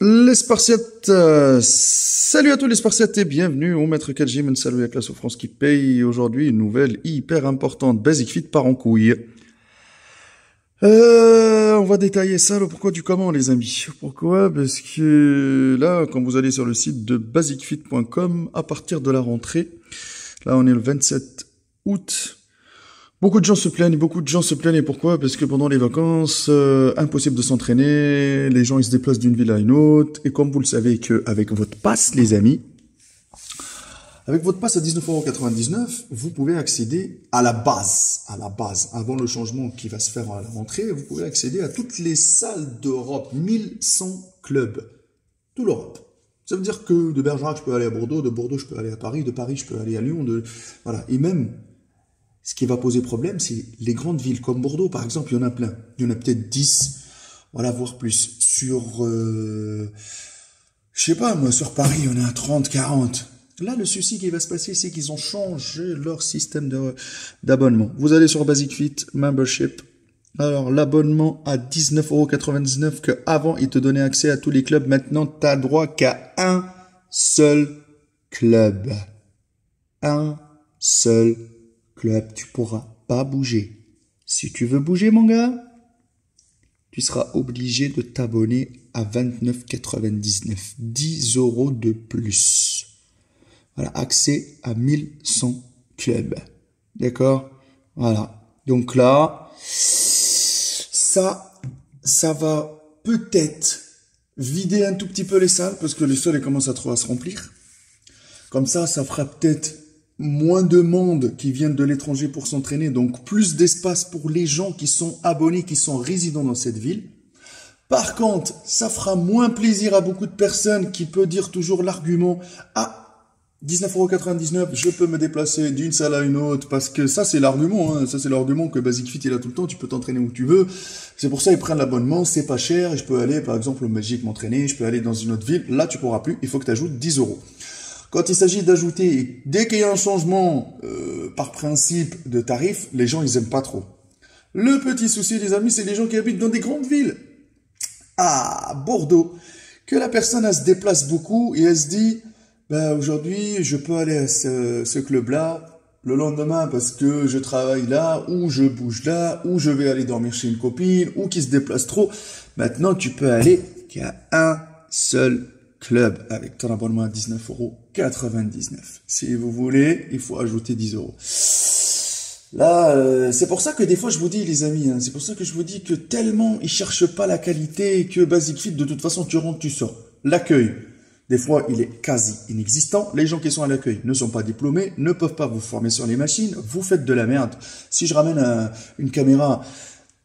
Les Spartiates, salut à tous les Spartiates et bienvenue au Maître Kajim, salut avec la souffrance qui paye. Aujourd'hui, une nouvelle hyper importante, Basic Fit part en couille. On va détailler ça, le pourquoi du comment, les amis. Pourquoi? Parce que là, quand vous allez sur le site de basicfit.com, à partir de la rentrée, là on est le 27 août, beaucoup de gens se plaignent, et pourquoi? Parce que pendant les vacances, impossible de s'entraîner, les gens ils se déplacent d'une ville à une autre, et comme vous le savez qu'avec votre pass, les amis, avec votre pass à 19,99 €, vous pouvez accéder à la base, avant le changement qui va se faire à la rentrée, vous pouvez accéder à toutes les salles d'Europe, 1100 clubs, toute l'Europe. Ça veut dire que de Bergerac, je peux aller à Bordeaux, de Bordeaux, je peux aller à Paris, de Paris, je peux aller à Lyon, voilà. Et même, ce qui va poser problème, c'est les grandes villes comme Bordeaux, par exemple, il y en a plein. Il y en a peut-être 10, voilà, voire plus. Sur, je sais pas, moi, sur Paris, il y en a 30, 40. Là, le souci qui va se passer, c'est qu'ils ont changé leur système d'abonnement. Vous allez sur Basic Fit, Membership. Alors, l'abonnement à 19,99 € que avant il te donnait accès à tous les clubs. Maintenant, tu n'as droit qu'à un seul club. Un seul club. Tu pourras pas bouger. Si tu veux bouger, mon gars, tu seras obligé de t'abonner à 29,99 €. 10 € de plus. Voilà, accès à 1100 clubs. D'accord? Voilà. Donc là, ça va peut-être vider un tout petit peu les salles, parce que les salles elles commencent à se remplir. Comme ça fera peut-être moins de monde qui viennent de l'étranger pour s'entraîner, donc plus d'espace pour les gens qui sont abonnés, qui sont résidents dans cette ville. Par contre, ça fera moins plaisir à beaucoup de personnes qui peuvent dire toujours l'argument « Ah, 19,99 €, je peux me déplacer d'une salle à une autre », parce que ça c'est l'argument, hein. Ça c'est l'argument que Basic Fit il a tout le temps, tu peux t'entraîner où tu veux. C'est pour ça ils prennent l'abonnement, c'est pas cher, et je peux aller par exemple en Belgique m'entraîner, je peux aller dans une autre ville, là tu pourras plus, il faut que tu ajoutes 10 €. Quand il s'agit d'ajouter, dès qu'il y a un changement par principe de tarif, les gens ils aiment pas trop. Le petit souci les amis, c'est les gens qui habitent dans des grandes villes. Ah, Bordeaux, que la personne elle se déplace beaucoup et elle se dit bah, aujourd'hui, je peux aller à ce club-là le lendemain parce que je travaille là, ou je bouge là, ou je vais aller dormir chez une copine, ou qui se déplace trop. Maintenant, tu peux aller qu'à un seul club avec ton abonnement à 19,99 €. Si vous voulez, il faut ajouter 10 €. Là, c'est pour ça que des fois, je vous dis, les amis, c'est pour ça que je vous dis que tellement ils cherchent pas la qualité et que Basic Fit, de toute façon, tu rentres, tu sors. L'accueil. Des fois, il est quasi inexistant. Les gens qui sont à l'accueil ne sont pas diplômés, ne peuvent pas vous former sur les machines. Vous faites de la merde. Si je ramène une caméra,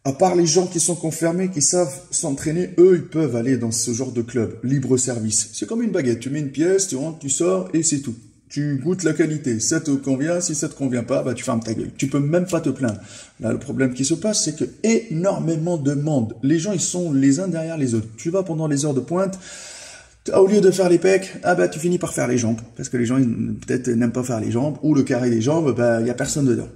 à part les gens qui sont confirmés, qui savent s'entraîner, eux, ils peuvent aller dans ce genre de club. Libre service. C'est comme une baguette. Tu mets une pièce, tu rentres, tu sors et c'est tout. Tu goûtes la qualité. Ça te convient. Si ça te convient pas, bah, tu fermes ta gueule. Tu peux même pas te plaindre. Là, le problème qui se passe, c'est que énormément de monde. Les gens, ils sont les uns derrière les autres. Tu vas pendant les heures de pointe. Au lieu de faire les pecs, ah bah tu finis par faire les jambes, parce que les gens peut-être n'aiment pas faire les jambes, ou le carré des jambes, bah il y a personne dedans.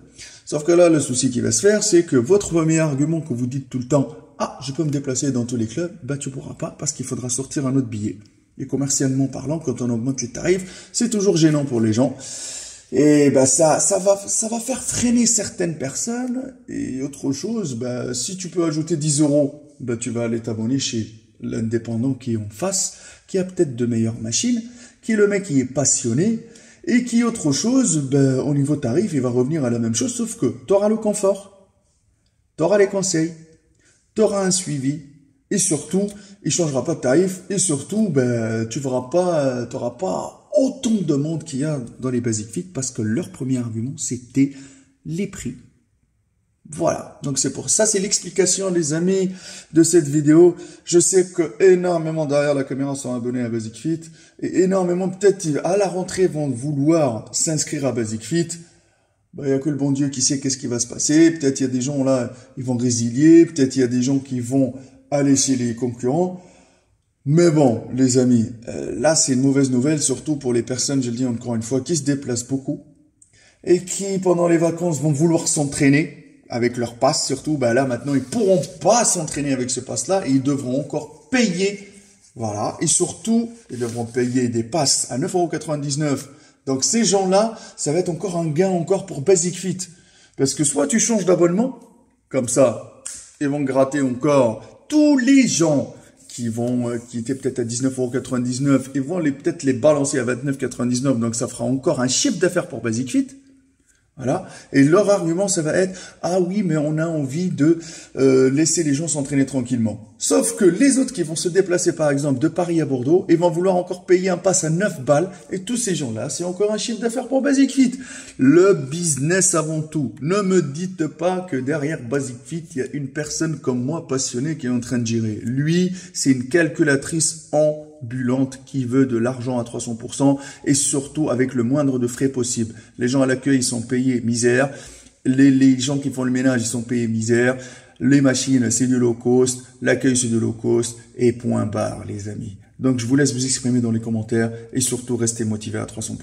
Sauf que là, le souci qui va se faire, c'est que votre premier argument que vous dites tout le temps, ah je peux me déplacer dans tous les clubs, bah tu pourras pas, parce qu'il faudra sortir un autre billet. Et commercialement parlant, quand on augmente les tarifs, c'est toujours gênant pour les gens. Et bah ça va faire freiner certaines personnes. Et autre chose, bah si tu peux ajouter 10 €, bah tu vas aller t'abonner chez l'indépendant qui est en face, qui a peut-être de meilleures machines, qui est le mec qui est passionné, et qui autre chose, ben, au niveau tarif, il va revenir à la même chose, sauf que tu auras le confort, tu auras les conseils, tu auras un suivi, et surtout, il changera pas de tarif, et surtout, ben, tu n'auras pas autant de monde qu'il y a dans les Basic Fit, parce que leur premier argument, c'était les prix. Voilà, donc c'est pour ça, c'est l'explication les amis de cette vidéo. Je sais que énormément derrière la caméra sont abonnés à Basic Fit et énormément peut-être à la rentrée vont vouloir s'inscrire à Basic Fit. Bah, il y a que le bon Dieu qui sait qu'est-ce qui va se passer. Peut-être il y a des gens là, ils vont résilier, peut-être il y a des gens qui vont aller chez les concurrents. Mais bon, les amis, là c'est une mauvaise nouvelle, surtout pour les personnes, je le dis encore une fois, qui se déplacent beaucoup et qui pendant les vacances vont vouloir s'entraîner. Avec leur pass surtout, bah là maintenant ils pourront pas s'entraîner avec ce pass là et ils devront encore payer Voilà. Et surtout, ils devront payer des passes à 9,99 €. Donc ces gens-là, ça va être encore un gain encore pour Basic Fit. Parce que soit tu changes d'abonnement, comme ça, ils vont gratter encore tous les gens qui étaient peut-être à 19,99 €, ils vont peut-être les balancer à 29,99 €. Donc ça fera encore un chiffre d'affaires pour Basic Fit. Voilà. Et leur argument, ça va être « Ah oui, mais on a envie de laisser les gens s'entraîner tranquillement. » Sauf que les autres qui vont se déplacer, par exemple, de Paris à Bordeaux, ils vont vouloir encore payer un pass à 9 balles. Et tous ces gens-là, c'est encore un chiffre d'affaires pour Basic Fit. Le business avant tout. Ne me dites pas que derrière Basic Fit, il y a une personne comme moi passionnée qui est en train de gérer. Lui, c'est une calculatrice ambulante qui veut de l'argent à 300% et surtout avec le moindre de frais possible. Les gens à l'accueil, ils sont payés misère. Les gens qui font le ménage, ils sont payés misère. Les machines, c'est du low cost. L'accueil, c'est du low cost. Et point barre, les amis. Donc, je vous laisse vous exprimer dans les commentaires et surtout restez motivés à 300%.